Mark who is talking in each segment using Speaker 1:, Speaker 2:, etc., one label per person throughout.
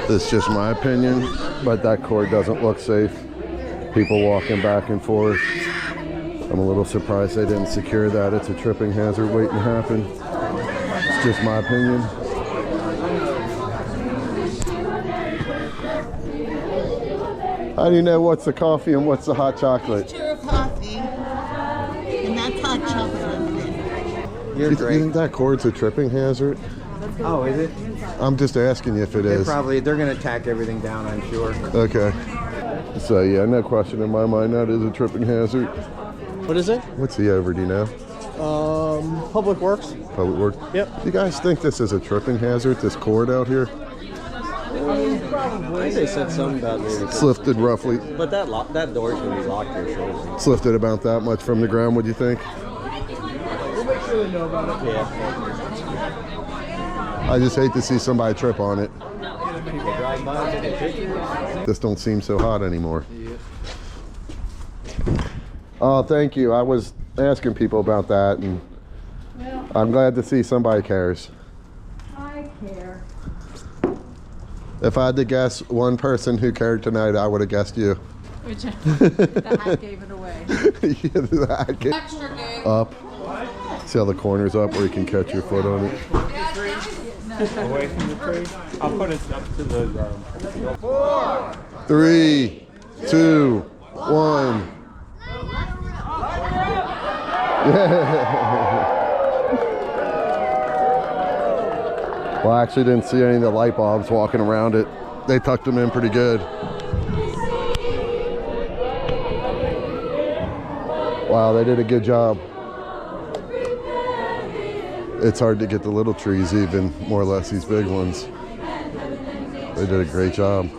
Speaker 1: This is just my opinion, but that cord doesn't look safe. People walking back and forth. I'm a little surprised they didn't secure that. It's a tripping hazard waiting to happen. It's just my opinion. How do you know what's the coffee and what's the hot chocolate?
Speaker 2: Pure coffee, and that's hot chocolate.
Speaker 1: You think that cord's a tripping hazard?
Speaker 3: Oh, is it?
Speaker 1: I'm just asking you if it is.
Speaker 3: They're going to tack everything down, I'm sure.
Speaker 1: Okay. So yeah, no question in my mind that is a tripping hazard.
Speaker 4: What is it?
Speaker 1: What's the over, do you know?
Speaker 4: Public Works.
Speaker 1: Public Works?
Speaker 4: Yep.
Speaker 1: Do you guys think this is a tripping hazard, this cord out here?
Speaker 4: Probably. They said something about maybe.
Speaker 1: It's lifted roughly.
Speaker 4: But that door's going to be locked here shortly.
Speaker 1: It's lifted about that much from the ground, would you think?
Speaker 4: We'll make sure they know about it. Yeah.
Speaker 1: I just hate to see somebody trip on it.
Speaker 4: People drive by and take pictures.
Speaker 1: This don't seem so hot anymore. Oh, thank you. I was asking people about that, and I'm glad to see somebody cares.
Speaker 5: I care.
Speaker 1: If I had to guess one person who cared tonight, I would have guessed you.
Speaker 5: Which the hat gave it away.
Speaker 1: Yeah, the hat gave up. See how the corner's up where you can catch your foot on it.
Speaker 6: Away from the tree. I'll put it up to the
Speaker 1: 4, 3, 2, 1. Yeah. Well, I actually didn't see any of the light bulbs walking around it. They tucked them in pretty good. Wow, they did a good job. It's hard to get the little trees even, more or less these big ones. They did a great job.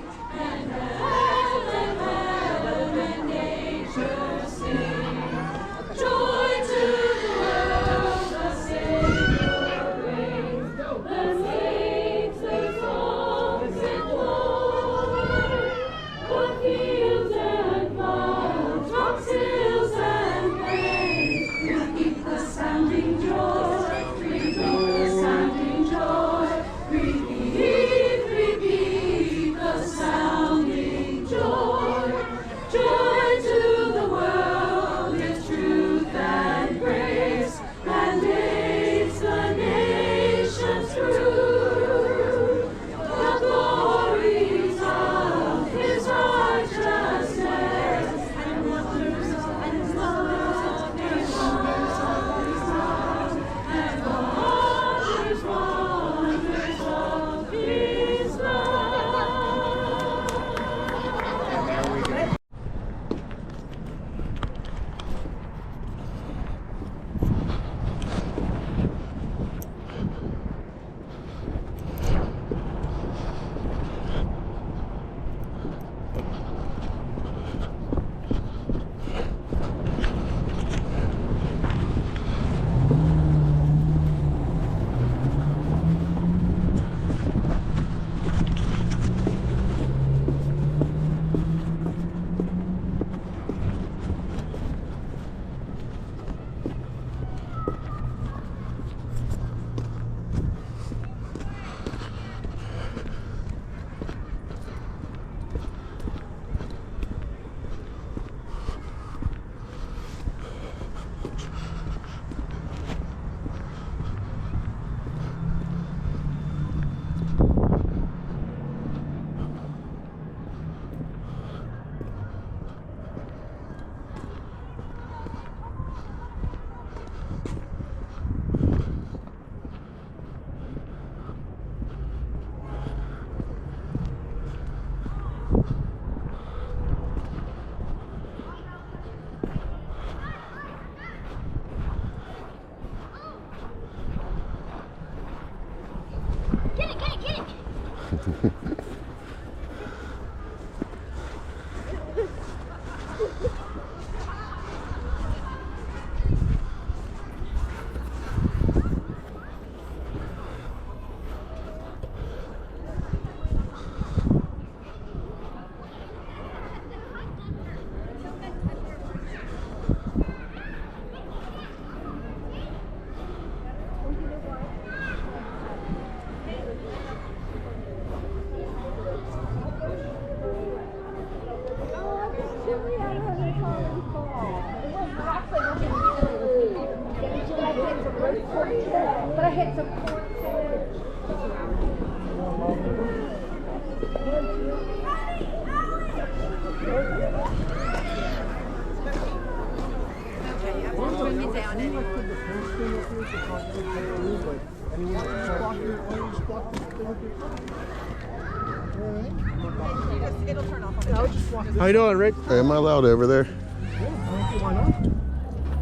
Speaker 7: How you doing, Rick?
Speaker 1: Hey, am I allowed over there?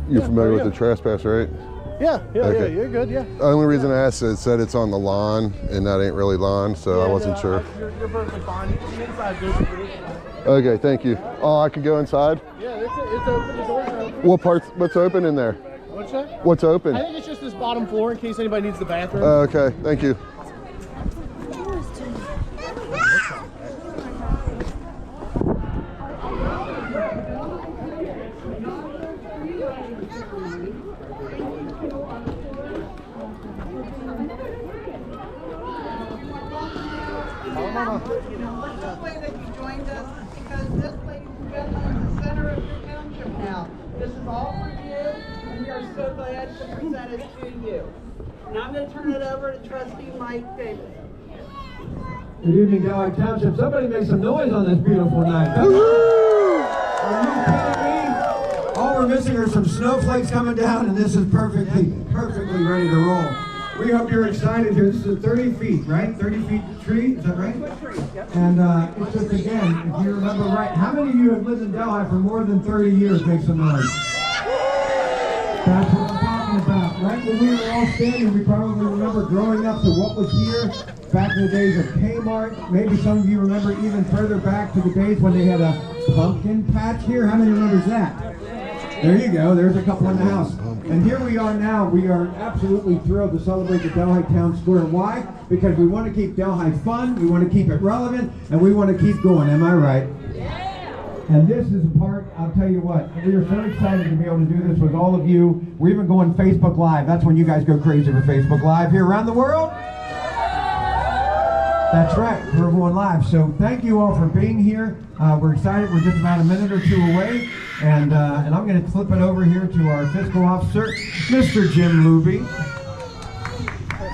Speaker 1: You're familiar with the trespass, right?
Speaker 7: Yeah,
Speaker 1: Okay.
Speaker 7: you're good, yeah.
Speaker 1: The only reason I asked is it said it's on the lawn, and that ain't really lawn, so I wasn't sure.
Speaker 7: You're perfectly fine. The inside good.
Speaker 1: Okay, thank you. Oh, I can go inside?
Speaker 7: Yeah, it's open. The doors are open.
Speaker 1: What's open in there?
Speaker 7: What's that?
Speaker 1: What's open?
Speaker 7: I think it's just this bottom floor in case anybody needs the bathroom.
Speaker 1: Okay, thank you.
Speaker 2: The way that you joined us is because this, ladies and gentlemen, is the center of your township now. This is all for you, and we are so glad to present it to you. Now I'm going to turn it over to Trustee Mike Davis.
Speaker 8: Good evening, Delhi Township. Somebody make some noise on this beautiful night. Come on. Are you kidding me? All we're missing are some snowflakes coming down, and this is perfectly ready to roll. We hope you're excited here. This is 30 feet, right? 30 feet tree, is that right? And it's just, again, if you remember right, how many of you have lived in Delhi for more than 30 years? Make some noise. That's what I'm talking about. Right when we were all standing, we probably remember growing up to what was here back in the days of Kmart. Maybe some of you remember even further back to the days when they had a pumpkin patch here. How many remembers that? There you go. There's a couple in the house. And here we are now. We are absolutely thrilled to celebrate the Delhi Town Square. Why? Because we want to keep Delhi fun, we want to keep it relevant, and we want to keep going. Am I right? And this is a part, I'll tell you what, we are so excited to be able to do this with all of you. We're even going Facebook Live. That's when you guys go crazy for Facebook Live here around the world. That's right, we're going live. So thank you all for being here. We're excited. We're just about a minute or two away. And I'm going to flip it over here to our fiscal officer, Mr. Jim Luby.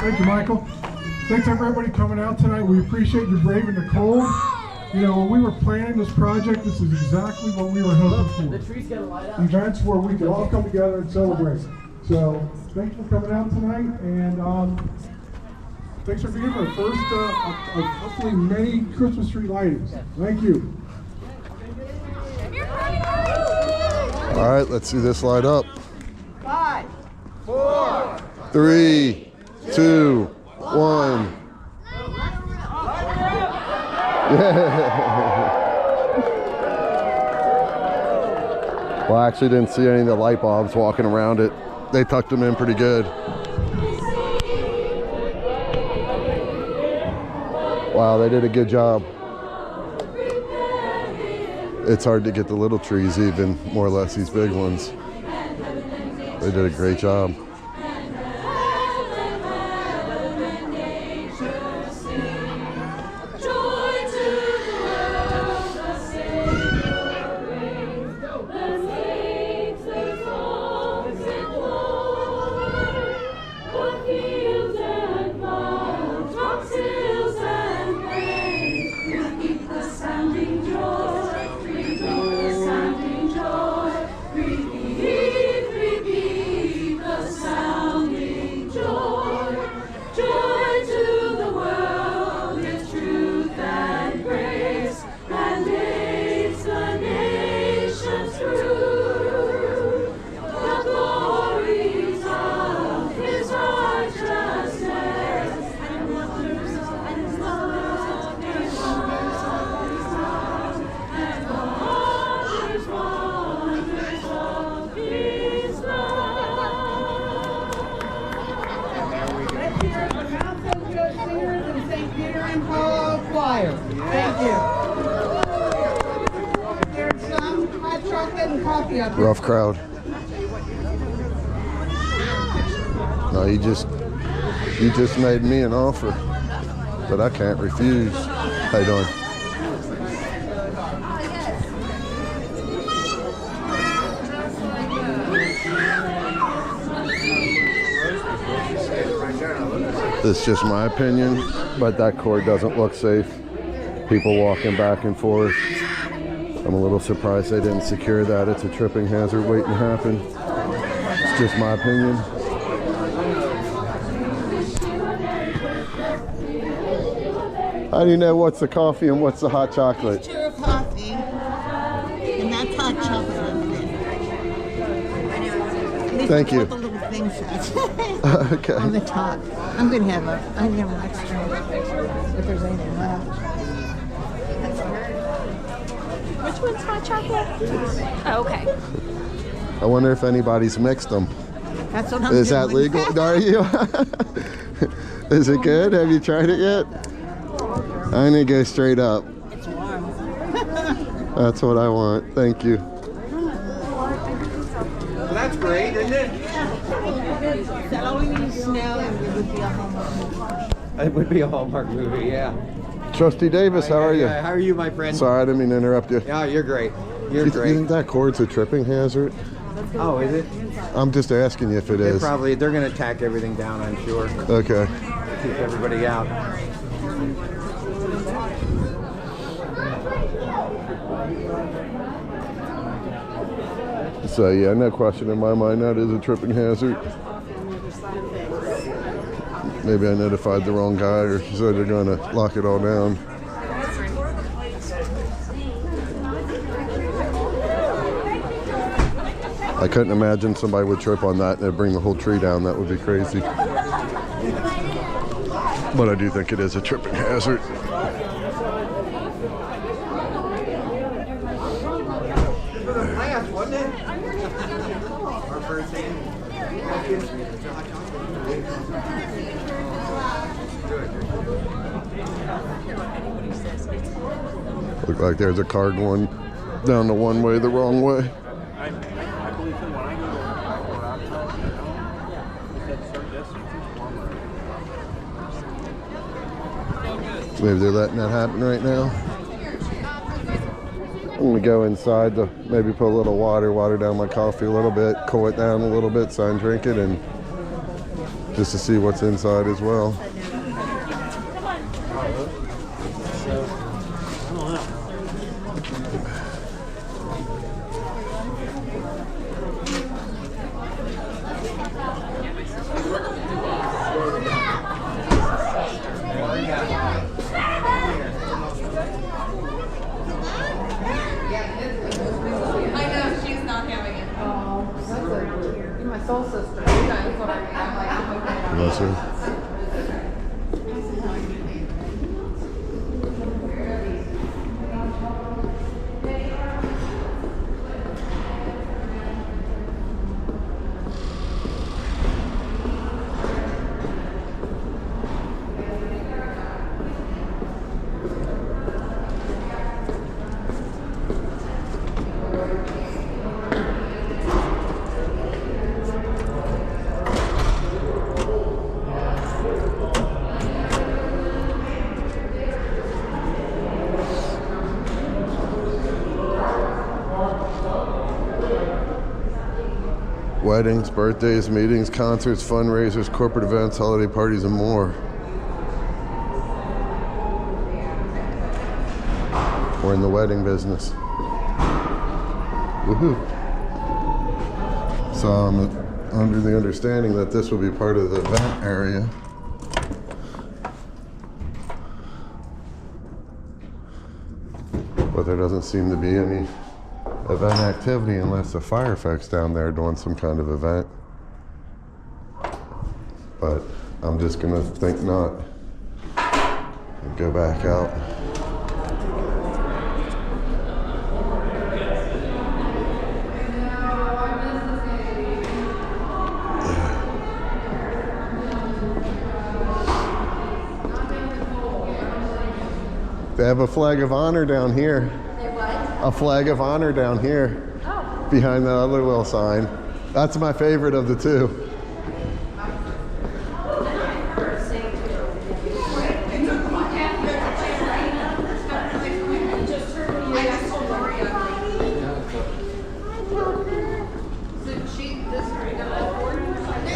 Speaker 9: Thank you, Michael. Thanks everybody coming out tonight. We appreciate you braving the cold. You know, when we were planning this project, this is exactly what we were hoping for. The trees get light up. Events where we can all come together and celebrate. So thanks for coming out tonight, and thanks for being our first of hopefully many Christmas tree lightings. Thank you.
Speaker 1: All right, let's see this light up.
Speaker 2: 5, 4,
Speaker 1: 3, 2, 1. Yeah. Well, I actually didn't see any of the light bulbs walking around it. They tucked them in pretty good. Wow, they did a good job. It's hard to get the little trees even, more or less these big ones. They did a great job. Rough crowd. No, you just made me an offer that I can't refuse. How you doing? This is just my opinion, but that court doesn't look safe. People walking back and forth. I'm a little surprised they didn't secure that. It's a tripping hazard waiting to happen. It's just my opinion. How do you know what's the coffee and what's the hot chocolate?
Speaker 10: Pure coffee, and that's hot chocolate in there.
Speaker 1: Thank you.
Speaker 10: The little thing says
Speaker 1: Okay.
Speaker 10: on the top. I'm gonna have an extra if there's anything left.
Speaker 5: Which one's hot chocolate? Oh, okay.
Speaker 1: I wonder if anybody's mixed them.
Speaker 10: That's what I'm
Speaker 1: Is that
Speaker 10: doing.
Speaker 1: legal? Are you? Is it good? Have you tried it yet? I'm gonna go straight up.
Speaker 10: It's warm.
Speaker 1: That's what I want. Thank you.
Speaker 3: Well, that's great, isn't it?
Speaker 10: That all we need is snow and it would be a Hallmark movie.
Speaker 3: It would be a Hallmark movie, yeah.
Speaker 1: Trustee Davis, how are you?
Speaker 3: How are you, my friend?
Speaker 1: Sorry, I didn't mean to interrupt you.
Speaker 3: Yeah, you're great. You're
Speaker 1: You
Speaker 3: great.
Speaker 1: think that cord's a tripping hazard?
Speaker 3: Oh, is it?
Speaker 1: I'm just asking you if it is.
Speaker 3: They're gonna tack everything down, I'm sure.
Speaker 1: Okay.
Speaker 3: Keep everybody out.
Speaker 1: So yeah, no question in my mind that is a tripping hazard. Maybe I notified the wrong guy, or he said they're gonna lock it all down. I couldn't imagine somebody would trip on that and it'd bring the whole tree down. That would be crazy. But I do think it is a tripping hazard.
Speaker 3: Last, wasn't it? Our first thing.
Speaker 1: Look like there's a car going down the one way the wrong way.
Speaker 6: I believe so. When I go to outside, it said certain distances warmer.
Speaker 1: Maybe they're letting that happen right now. I'm gonna go inside to maybe put a little water down my coffee a little bit, cool it down a little bit so I can drink it, and just to see what's inside as well.
Speaker 5: My soul sister. That's what I mean. I'm like, I'm okay.
Speaker 1: Yes, sir. Weddings, birthdays, meetings, concerts, fundraisers, corporate events, holiday parties, and more. We're in the wedding business. Woohoo. So I'm under the understanding that this will be part of the event area. But there doesn't seem to be any event activity unless the fire effects down there doing some kind of event. But I'm just gonna think not and go back out. They have a flag of honor down here. A flag of honor down here. Oh. Behind the other little sign. That's my favorite of the two.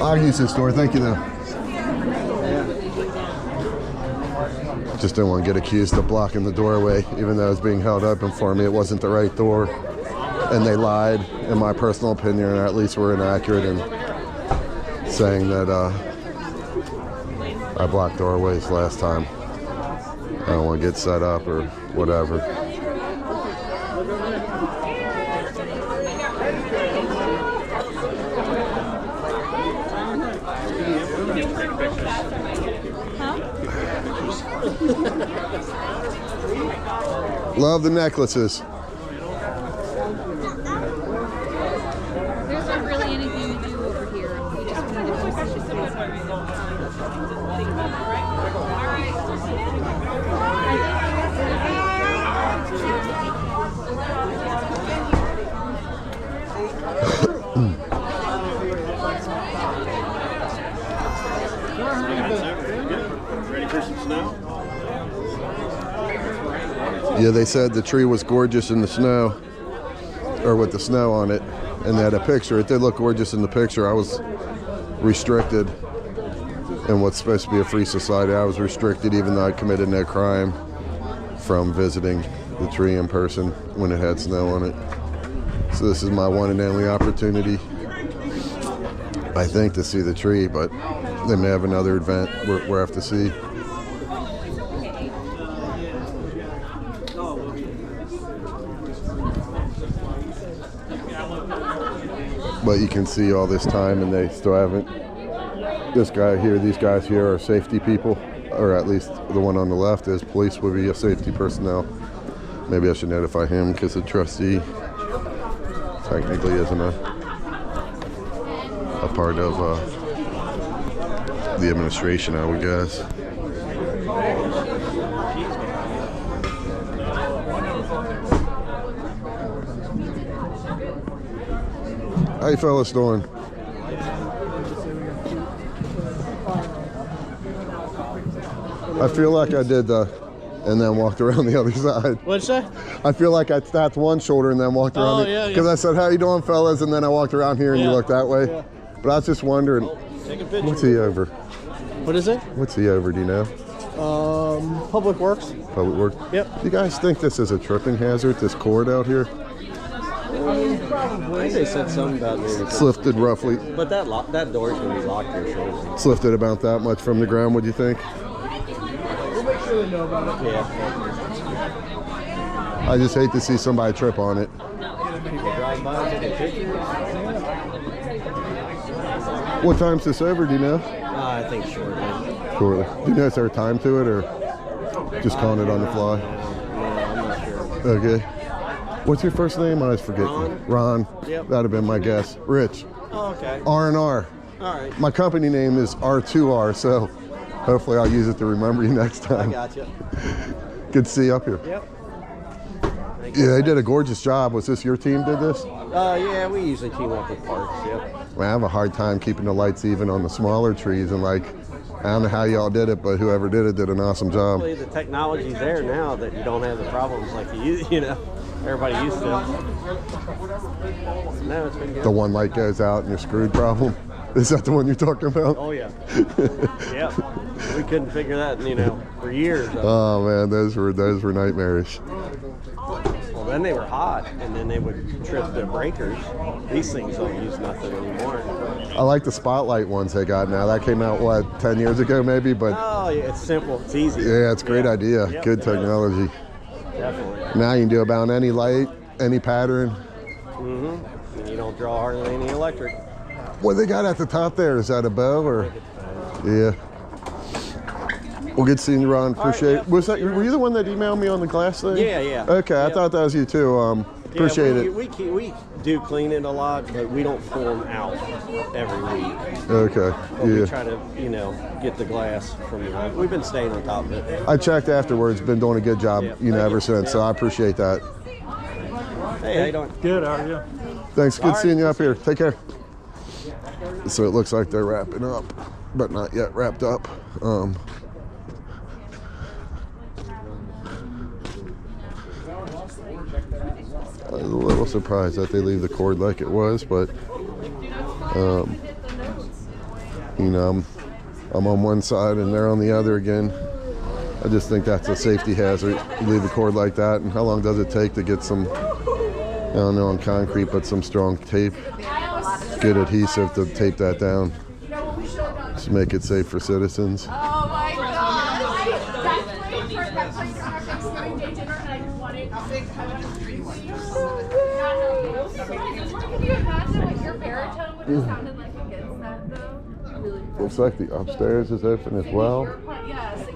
Speaker 1: I'll use this door, thank you though. Just didn't want to get accused of blocking the doorway, even though it was being held open for me. It wasn't the right door, and they lied, in my personal opinion, or at least were inaccurate in saying that I blocked doorways last time. I don't want to get set up or whatever. Love the necklaces.
Speaker 5: There's not really anything to do over here. We just wanted to post it.
Speaker 6: Ready for some snow?
Speaker 1: Yeah, they said the tree was gorgeous in the snow, or with the snow on it, and they had a picture. It did look gorgeous in the picture. I was restricted in what's supposed to be a free society. I was restricted even though I committed no crime from visiting the tree in person when it had snow on it. So this is my one and only opportunity, I think, to see the tree, but they may have another event we'll have to see. But you can see all this time and they still haven't. This guy here, these guys here are safety people, or at least the one on the left is. Police would be a safety personnel. Maybe I should notify him because the trustee technically isn't a part of the administration, I would guess. How you fellas doing? I feel like I did and then walked around the other side.
Speaker 7: What'd you say?
Speaker 1: I feel like I tapped one shoulder and then walked around. Because I said, how you doing, fellas? And then I walked around here and you looked that way.
Speaker 7: Yeah.
Speaker 1: But I was just wondering, what's he over?
Speaker 7: What is it?
Speaker 1: What's he over, do you know?
Speaker 7: Public Works.
Speaker 1: Public Works?
Speaker 7: Yep.
Speaker 1: Do you guys think this is a tripping hazard, this cord out here?
Speaker 4: Probably. They said something about maybe.
Speaker 1: It's lifted roughly.
Speaker 4: But that door's gonna be locked here shortly.
Speaker 1: It's lifted about that much from the ground, would you think?
Speaker 7: We'll make sure they know about it.
Speaker 4: Yeah.
Speaker 1: I just hate to see somebody trip on it.
Speaker 4: People drive by and take pictures.
Speaker 1: What time's this over, do you know?
Speaker 4: I think shortly.
Speaker 1: Shortly. Do you know is there a time to it, or just calling it on the fly?
Speaker 4: No, I'm not sure.
Speaker 1: Okay. What's your first name? I always forget. Ron.
Speaker 4: Yep.
Speaker 1: That'd have been my guess. Rich.
Speaker 4: Oh, okay.
Speaker 1: R&R.
Speaker 4: All right.
Speaker 1: My company name is R2R, so hopefully I'll use it to remember you next time.
Speaker 4: I got you.
Speaker 1: Good to see you up here.
Speaker 4: Yep.
Speaker 1: Yeah, they did a gorgeous job. Was this your team did this?
Speaker 4: Yeah, we usually team up with parks, yep.
Speaker 1: I have a hard time keeping the lights even on the smaller trees, and like, I don't know how y'all did it, but whoever did it did an awesome job.
Speaker 4: Hopefully the technology's there now that you don't have the problems like you know, everybody used to. No, it's been good.
Speaker 1: The one light goes out and you're screwed problem. Is that the one you're talking about?
Speaker 4: Oh yeah. Yeah. We couldn't figure that, for years.
Speaker 1: Oh man, those were nightmarish.
Speaker 4: Well, then they were hot, and then they would trip the breakers. These things don't use nothing anymore.
Speaker 1: I like the spotlight ones they got now. That came out, what, 10 years ago maybe? But
Speaker 4: oh, yeah, it's simple. It's easy.
Speaker 1: yeah, it's a great idea.
Speaker 4: Yep.
Speaker 1: Good technology.
Speaker 4: Definitely.
Speaker 1: Now you can do about any light, any pattern.
Speaker 4: Mm-hmm. And you don't draw hardly any electric.
Speaker 1: What they got at the top there, is that a bow or? Yeah. Well, good seeing you, Ron. Appreciate it. Was that, were you the one that emailed me on the glass thing?
Speaker 4: Yeah, yeah.
Speaker 1: Okay, I thought that was you too. Appreciate it.
Speaker 4: We do clean it a lot, but we don't pull them out every week.
Speaker 1: Okay,
Speaker 4: But we
Speaker 1: yeah.
Speaker 4: try to, get the glass from the room. We've been staying on top of it.
Speaker 1: I checked afterwards, been doing a good job,
Speaker 4: Yeah,
Speaker 1: ever since, so I appreciate that.
Speaker 4: Hey, how you doing?
Speaker 6: Good, how are you?
Speaker 1: Thanks, good
Speaker 4: All right.
Speaker 1: seeing you up here. Take care. So it looks like they're wrapping up, but not yet wrapped up. I was a little surprised that they leave the cord like it was, but I'm on one side and they're on the other again. I just think that's a safety hazard. You leave the cord like that, and how long does it take to get some, I don't know, on concrete, but some strong tape, good adhesive to tape that down, to make it safe for citizens.
Speaker 5: That place for our Thanksgiving Day dinner, and I wanted to give you imagine what your baritone would have sounded like against that, though? Really.
Speaker 1: Looks like the upstairs is open as well.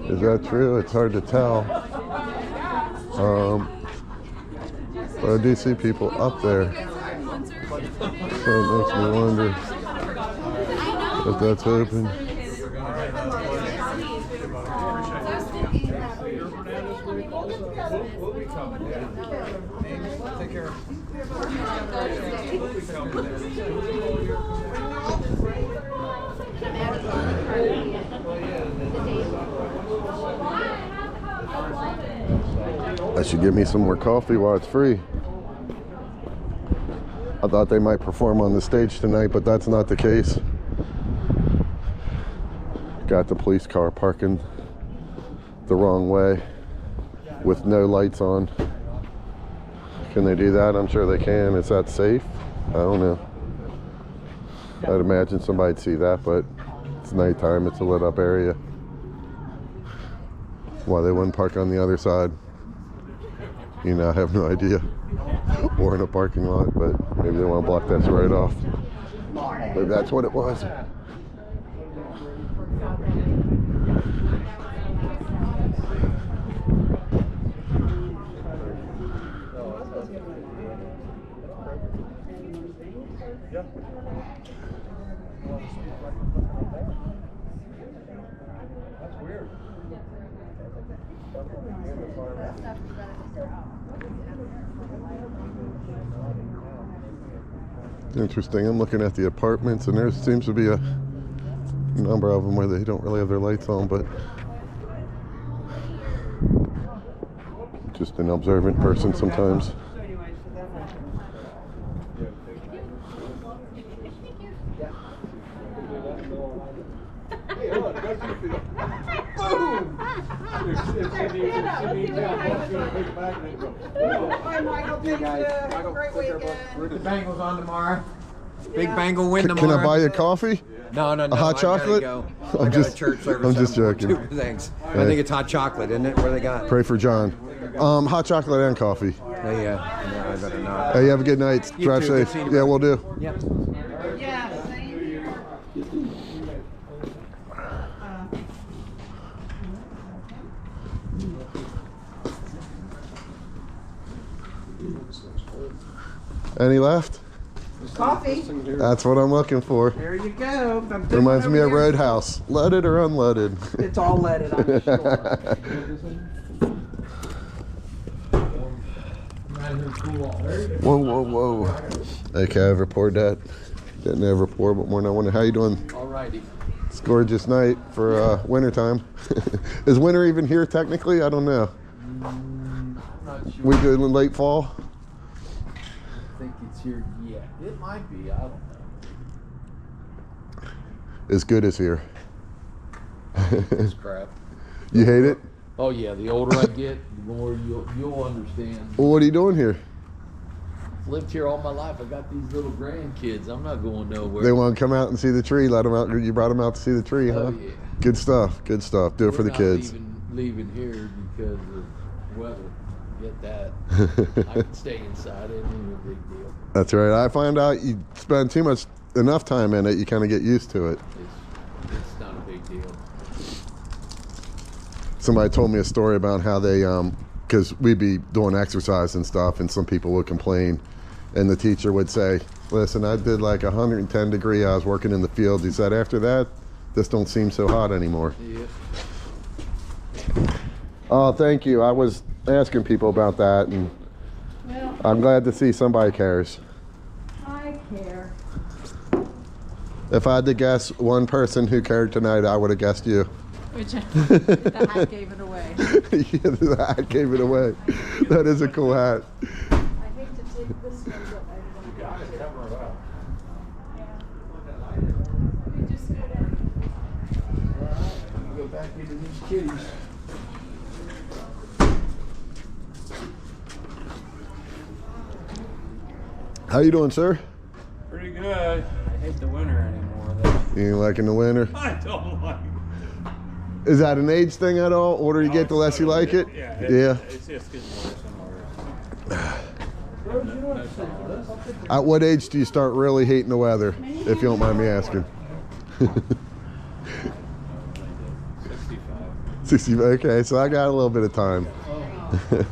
Speaker 1: Is that true? It's hard to tell. But I do see people up there. So it makes me wonder if that's open. I should get me some more coffee while it's free. I thought they might perform on the stage tonight, but that's not the case. Got the police car parking the wrong way with no lights on. Can they do that? I'm sure they can. Is that safe? I don't know. I'd imagine somebody'd see that, but it's nighttime. It's a lit up area. Why they wouldn't park on the other side, you know, I have no idea. Or in a parking lot, but maybe they want to block this right off. Maybe that's what it was.
Speaker 6: That's weird.
Speaker 1: Interesting. I'm looking at the apartments, and there seems to be a number of them where they don't really have their lights on, but just an observant person sometimes.
Speaker 2: Hi, Michael. Thanks, great weekend.
Speaker 3: We're the Bengals on tomorrow. Big Bengal win
Speaker 1: Can
Speaker 3: tomorrow.
Speaker 1: I buy you a coffee?
Speaker 3: No.
Speaker 1: A hot chocolate?
Speaker 3: Go.
Speaker 1: I'm
Speaker 3: I got
Speaker 1: just-
Speaker 3: a church service.
Speaker 1: I'm just joking.
Speaker 3: Two things. I think it's hot chocolate, isn't it? What do they got?
Speaker 1: Pray for John. Hot chocolate and coffee.
Speaker 3: Hey, no, I better not.
Speaker 1: Hey, have a good night.
Speaker 3: You
Speaker 1: Drive
Speaker 3: too. Good
Speaker 1: safe.
Speaker 3: seeing you,
Speaker 1: Yeah, we'll do.
Speaker 3: Yep.
Speaker 2: Yeah, same here.
Speaker 1: Any left?
Speaker 2: Coffee.
Speaker 1: That's what I'm looking for.
Speaker 2: There you go.
Speaker 1: Reminds me of Roadhouse. Loaded or unloaded?
Speaker 2: It's all leaded, I'm sure.
Speaker 1: Whoa, whoa, whoa. Okay, I've poured that. Didn't ever pour, but more than I wonder. How you doing?
Speaker 7: Alrighty.
Speaker 1: It's a gorgeous night for winter time. Is winter even here technically? I don't know.
Speaker 7: Not sure.
Speaker 1: We doing late fall?
Speaker 7: I think it's here yet. It might be. I don't know.
Speaker 1: As good as here.
Speaker 7: It's crap.
Speaker 1: You hate it?
Speaker 7: Oh yeah. The older I get, the more you'll understand.
Speaker 1: Well, what are you doing here?
Speaker 7: I've lived here all my life. I got these little grandkids. I'm not going nowhere.
Speaker 1: They want to come out and see the tree. Let them out. You brought them out to see the tree, huh?
Speaker 7: Oh, yeah.
Speaker 1: Good stuff. Good stuff. Do it for the kids.
Speaker 7: Leaving here because of weather. Get that. I can stay inside. It ain't a big deal.
Speaker 1: That's right. I find out you spend enough time in it, you kind of get used to it.
Speaker 7: It's not a big deal.
Speaker 1: Somebody told me a story about how they, because we'd be doing exercise and stuff, and some people would complain, and the teacher would say, listen, I did like 110 degree, I was working in the field. He said, after that, this don't seem so hot anymore.
Speaker 7: Yeah.
Speaker 1: Oh, thank you. I was asking people about that, and
Speaker 10: Well,
Speaker 1: I'm glad to see somebody cares.
Speaker 10: I care.
Speaker 1: If I had to guess one person who cared tonight, I would have guessed you.
Speaker 10: Which the hat gave it away.
Speaker 1: Yeah, the hat gave it away. That is a cool hat.
Speaker 10: I hate to take this one, but I want to. You just go down.
Speaker 7: Go back into these kitties.
Speaker 1: How you doing, sir?
Speaker 6: Pretty good. I hate the winter anymore, though.
Speaker 1: You ain't liking the winter?
Speaker 6: I don't like it.
Speaker 1: Is that an age thing at all? Older you get, the less you like it?
Speaker 6: Yeah.
Speaker 1: Yeah.
Speaker 6: It's just getting worse and worse.
Speaker 1: At what age do you start really hating the weather, if you don't mind me asking? 65. Okay, so I got a little bit of time.
Speaker 6: Yeah,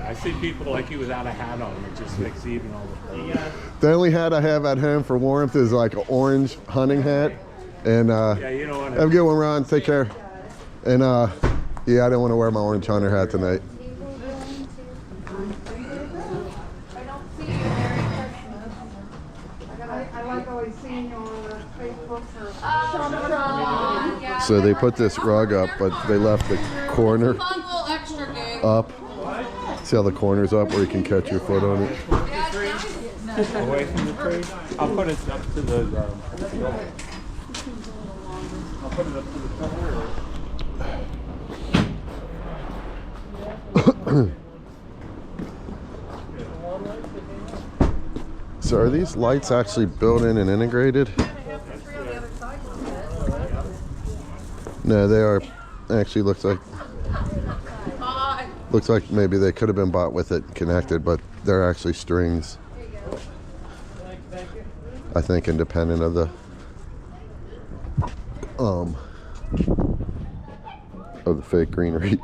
Speaker 6: I see people like you without a hat on. It just makes even all the.
Speaker 1: The only hat I have at home for warmth is like an orange hunting hat. And
Speaker 6: Yeah, you don't want
Speaker 1: have a good one, Ron. Take care. And yeah, I don't want to wear my orange hunter hat tonight.
Speaker 2: I like always seeing you on Facebook for.
Speaker 1: So they put this rug up, but they left the corner up. See how the corner's up where you can catch your foot on it?
Speaker 6: Away from the tree. I'll put it up to the. I'll put it up to the cover.
Speaker 1: So are these lights actually built in and integrated? No, they are. Actually, looks like maybe they could have been bought with it connected, but they're actually strings. I think independent of the fake greenery.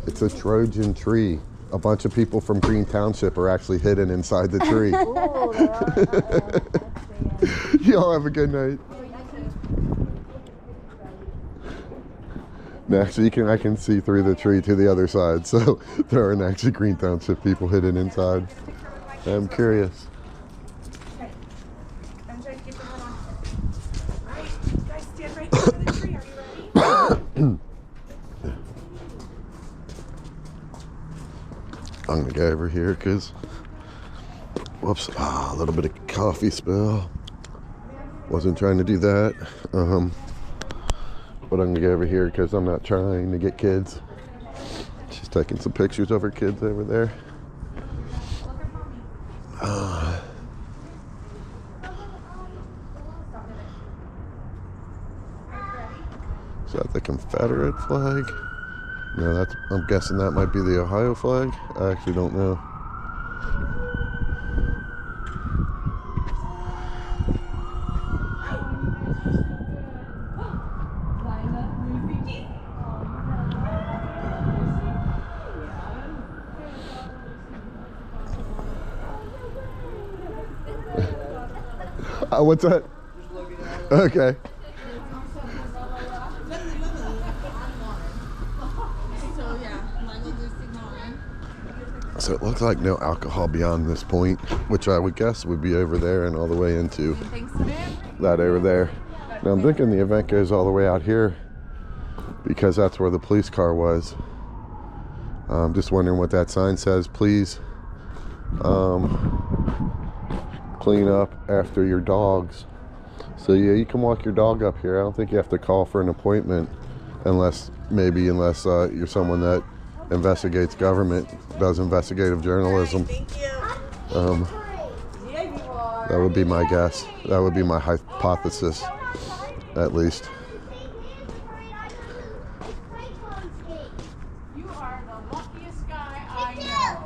Speaker 1: It's a Trojan tree. A bunch of people from Green Township are actually hidden inside the tree. Y'all have a good night. No, actually, I can see through the tree to the other side, so there aren't actually Green Township people hidden inside. I'm curious. I'm gonna go over here because, whoops, a little bit of coffee spill. Wasn't trying to do that. But I'm gonna go over here because I'm not trying to get kids. She's taking some pictures of her kids over there. Is that the Confederate flag? No, I'm guessing that might be the Ohio flag. I actually don't know. What's that? Okay. So it looks like no alcohol beyond this point, which I would guess would be over there and all the way into that over there. Now I'm thinking the event goes all the way out here because that's where the police car was. I'm just wondering what that sign says. Please clean up after your dogs. So yeah, you can walk your dog up here. I don't think you have to call for an appointment unless you're someone that investigates government, does investigative journalism. That would be my guess. That would be my hypothesis, at least.
Speaker 5: You are the luckiest guy I know.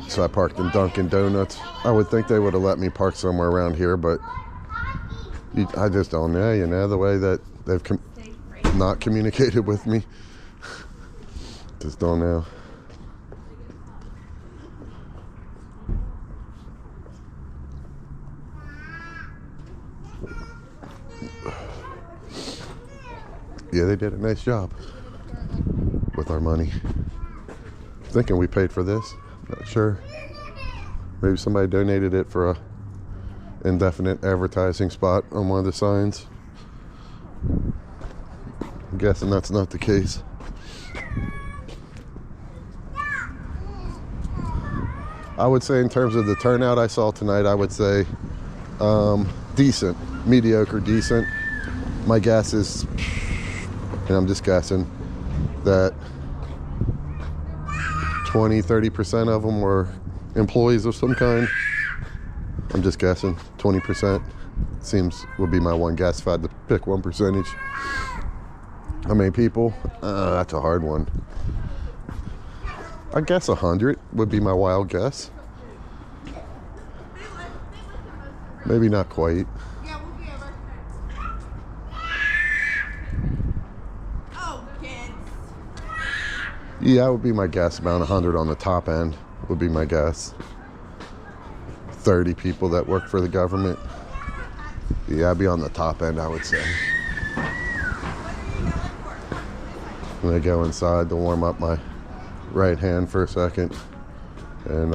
Speaker 1: So I parked in Dunkin' Donuts. I would think they would have let me park somewhere around here, but I just don't know, you know, the way that they've not communicated with me. Just don't know. Yeah, they did a nice job with our money. Thinking we paid for this, not sure. Maybe somebody donated it for a indefinite advertising spot on one of the signs. I'm guessing that's not the case. I would say in terms of the turnout I saw tonight, I would say decent, mediocre, decent. My guess is, and I'm just guessing, that 20-30% of them were employees of some kind. I'm just guessing 20% would be my one guess if I had to pick one percentage. How many people? That's a hard one. I guess 100 would be my wild guess. Maybe not quite. Yeah, that would be my guess. About 100 on the top end would be my guess. 30 people that work for the government. Yeah, I'd be on the top end, I would say. I'm gonna go inside to warm up my right hand for a second. And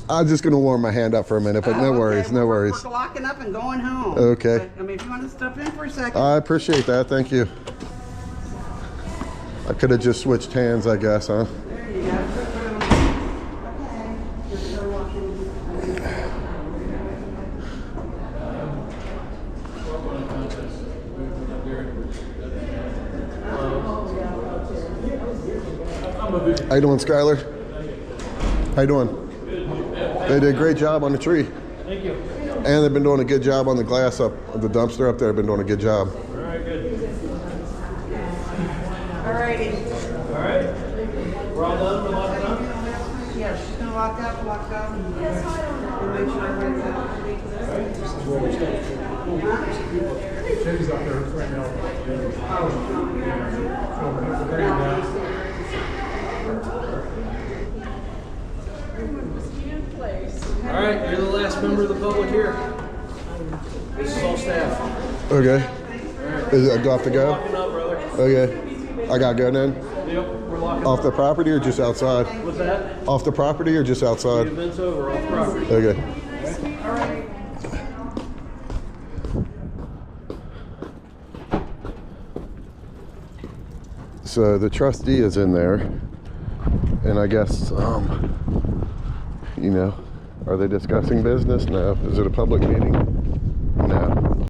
Speaker 1: I'm just gonna warm my hand up for a minute, but no worries, no worries.
Speaker 2: We're locking up and going home.
Speaker 1: Okay.
Speaker 2: But, I mean, if you want to step in for a second.
Speaker 1: I appreciate that, thank you. I could have just switched hands, I guess, huh?
Speaker 2: There you go. Okay. Just go walk in.
Speaker 1: How you doing, Skylar? How you doing? They did a great job on the tree.
Speaker 6: Thank you.
Speaker 1: And they've been doing a good job on the glass up, the dumpster up there. They've been doing a good job.
Speaker 6: All right, good.
Speaker 2: All righty.
Speaker 6: All right. We're all done. We're locking up.
Speaker 2: Yeah, she's gonna lock up, and make sure everybody's out.
Speaker 9: Shady's up there right now.
Speaker 6: All right, you're the last member of the public here. This is all staff.
Speaker 1: Okay. Is it, do I have to go?
Speaker 6: Locking up, brother.
Speaker 1: Okay. I gotta go then?
Speaker 6: Yep, we're locking
Speaker 1: Off
Speaker 6: up.
Speaker 1: the property or just outside?
Speaker 6: What's that?
Speaker 1: Off the property or just
Speaker 6: The
Speaker 1: outside?
Speaker 6: event's over, off property.
Speaker 1: Okay. So the trustee is in there, and I guess, you know, are they discussing business? No. Is it a public meeting? No.